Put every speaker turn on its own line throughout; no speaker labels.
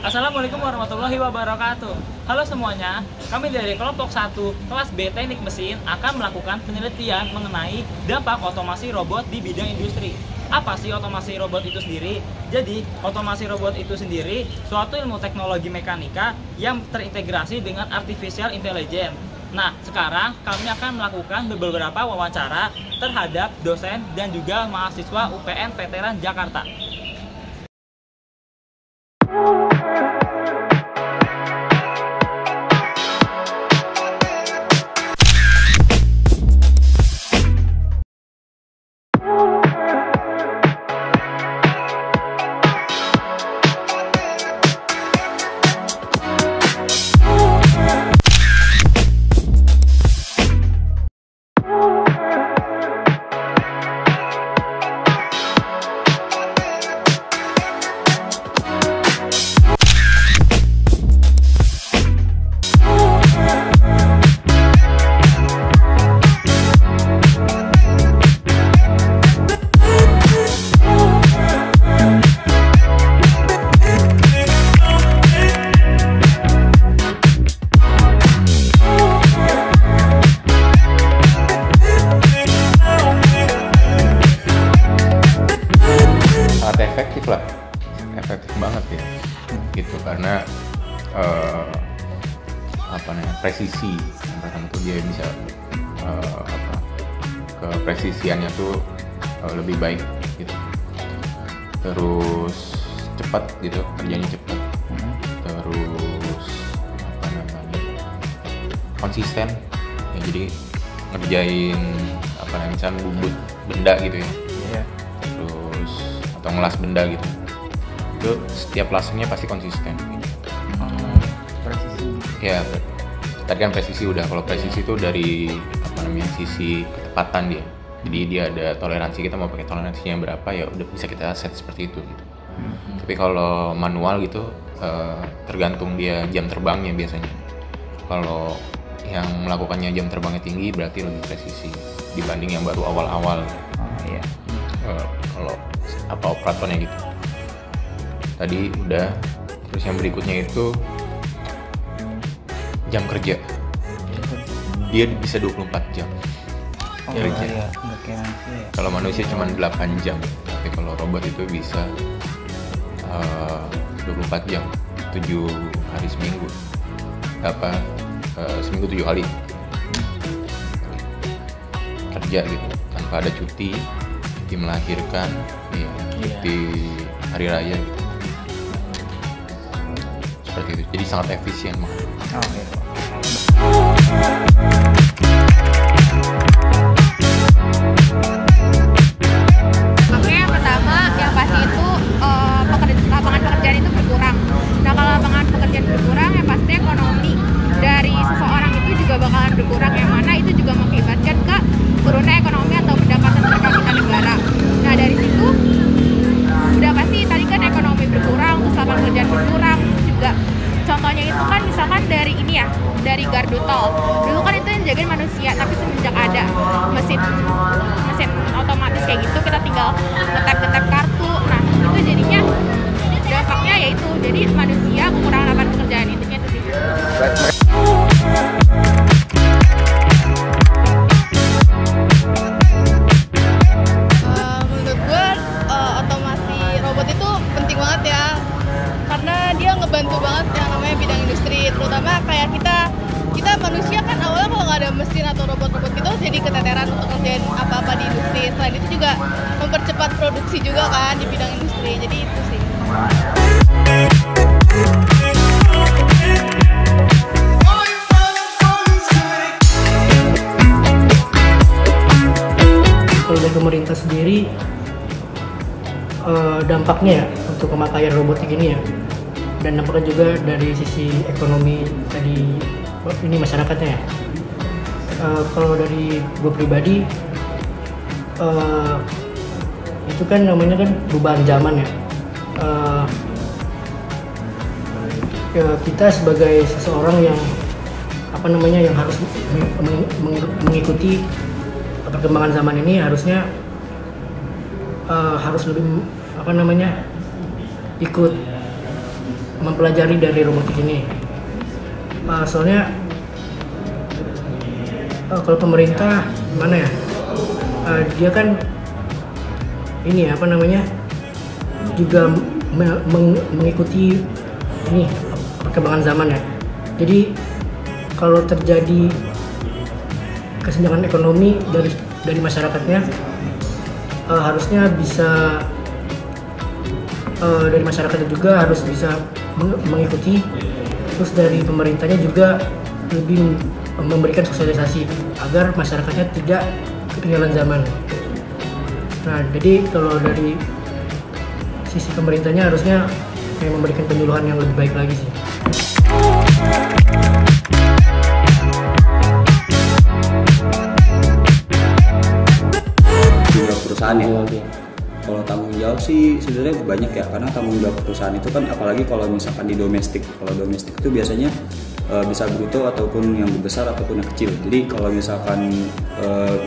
Assalamualaikum warahmatullahi wabarakatuh. Halo semuanya, kami dari kelompok 1 kelas B Teknik Mesin akan melakukan penelitian mengenai dampak otomasi robot di bidang industri. Apa sih otomasi robot itu sendiri? Jadi, otomasi robot itu sendiri suatu ilmu teknologi mekanika yang terintegrasi dengan artificial intelligence. Nah, sekarang kami akan melakukan beberapa wawancara terhadap dosen dan juga mahasiswa UPN Veteran Jakarta.
Efektif banget ya gitu karena presisi yang pertama tuh dia bisa kepresisiannya tuh lebih baik gitu, terus cepat gitu, kerjanya cepat, terus konsisten ya, jadi ngerjain misalnya bubut benda gitu ya, terus atau ngelas benda gitu, itu setiap lasnya pasti konsisten.
Presisi.
Ya, tadi kan presisi udah. Kalau presisi itu dari sisi ketepatan dia. Jadi dia ada toleransi, kita mau pakai toleransinya berapa ya udah bisa kita set seperti itu gitu. Tapi kalau manual gitu tergantung dia jam terbangnya biasanya. Kalau yang melakukannya jam terbangnya tinggi berarti lebih presisi dibanding yang baru awal-awal. Kalau operatornya gitu. Tadi udah, terus yang berikutnya itu jam kerja. Dia bisa 24 jam kerja.
Iya. Nggak kayak manusia ya.
Kalau manusia cuma 8 jam, tapi kalau robot itu bisa 24 jam, 7 hari seminggu. Seminggu 7 kali kerja gitu, tanpa ada cuti melahirkan, cuti hari raya gitu. Seperti itu, jadi sangat efisien banget.
Oke, yang pertama yang pasti itu lapangan pekerjaan itu berkurang. Nah, kalau lapangan pekerjaan berkurang, yang pasti ekonomi dari seseorang itu juga bakalan berkurang, yang mana itu juga mengakibatkan ke turunnya ekonomi atau pendapatan per kapita negara. Nah, dari situ udah pasti tadi kan ekonomi berkurang, terus lapangan pekerjaan berkurang juga. Contohnya itu kan misalkan dari ini ya, dari gardu tol. Dulu kan itu yang jagain manusia, tapi semenjak ada mesin otomatis kayak gitu, kita tinggal ngetap kartu. Nah, itu jadinya dampaknya yaitu jadi manusia kekurangan lapangan pekerjaan, intinya itu sih.
Menurut gue otomasi robot itu penting banget ya, karena dia ngebantu banget yang namanya bidang industri, terutama kayak kita manusia kan awalnya kalau nggak ada mesin atau robot-robot gitu jadi keteteran untuk ngerjain apa-apa di industri. Selain itu juga mempercepat produksi juga kan di bidang industri, jadi itu sih.
Kalau dari pemerintah sendiri dampaknya ya untuk pemakaian robot gini ya, dan dampaknya juga dari sisi ekonomi tadi ini masyarakatnya ya. Kalau dari gue pribadi itu kan namanya kan perubahan zaman ya. Kita sebagai seseorang yang yang harus mengikuti perkembangan zaman ini harusnya harus lebih ikut mempelajari dari robotik ini. Soalnya kalau pemerintah gimana ya, dia kan ini apa namanya juga mengikuti ini perkembangan zaman ya. Jadi kalau terjadi kesenjangan ekonomi dari masyarakatnya, harusnya bisa dari masyarakatnya juga harus bisa mengikuti. Terus dari pemerintahnya juga lebih memberikan sosialisasi agar masyarakatnya tidak ketinggalan zaman. Nah, jadi kalau dari sisi pemerintahnya harusnya memberikan penyuluhan yang lebih baik lagi sih.
Perusahaan ya. Kalau tanggung jawab sih sebenarnya banyak ya, karena tanggung jawab perusahaan itu kan apalagi kalau misalkan di domestik. Kalau domestik itu biasanya bisa bruto ataupun yang besar ataupun yang kecil. Jadi kalau misalkan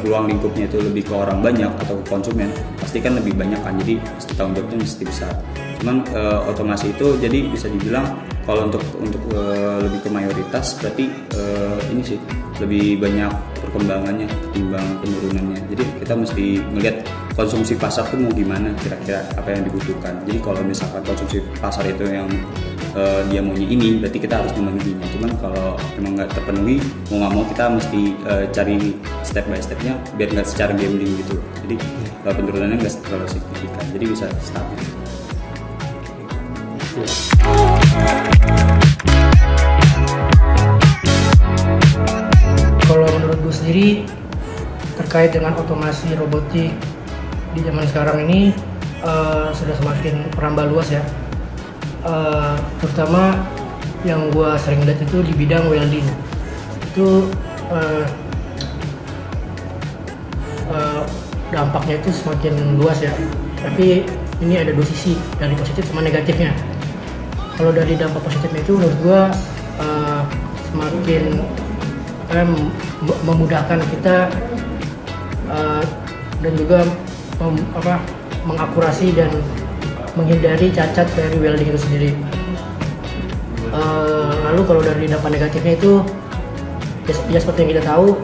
ruang lingkupnya itu lebih ke orang banyak atau ke konsumen, pasti kan lebih banyak kan. Jadi tanggung jawabnya mesti besar. Cuman otomasi itu jadi bisa dibilang kalau untuk lebih ke mayoritas berarti ini sih lebih banyak perkembangannya ketimbang penurunannya. Jadi kita mesti melihat konsumsi pasar tuh mau gimana, kira-kira apa yang dibutuhkan. Jadi kalau misalkan konsumsi pasar itu yang dia maunya ini, berarti kita harus memenuhinya. Cuman kalau memang nggak terpenuhi, mau nggak mau kita mesti cari step by stepnya biar nggak secara gambling gitu. Jadi penurunannya nggak terlalu signifikan, jadi bisa stabil.
Kalau menurut gue sendiri terkait dengan otomasi robotik di zaman sekarang ini sudah semakin merambah luas ya. Terutama yang gue sering lihat itu di bidang welding. Itu dampaknya itu semakin luas ya. Tapi ini ada dua sisi, dari positif sama negatifnya. Kalau dari dampak positifnya itu menurut gue semakin memudahkan kita dan juga mengakurasi dan menghindari cacat dari welding itu sendiri. Lalu kalau dari dampak negatifnya itu ya seperti yang kita tahu,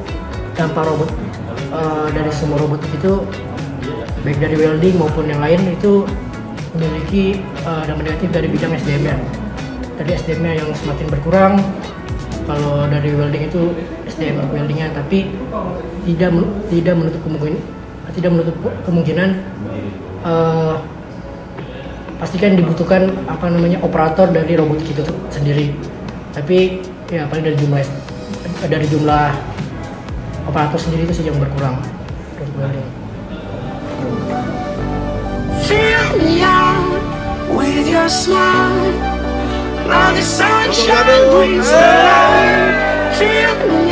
dampak robot dari semua robotik itu baik dari welding maupun yang lain itu memiliki dampak negatif dari bidang SDM-nya. Tadi SDM-nya yang semakin berkurang. Kalau dari welding itu SDM weldingnya, tapi tidak menutup kemungkinan pastikan dibutuhkan operator dari robotik itu sendiri. Tapi ya paling dari jumlah operator sendiri itu sih yang berkurang untuk welding.
Fill me out with your smile, like the sunshine brings the light. Fill me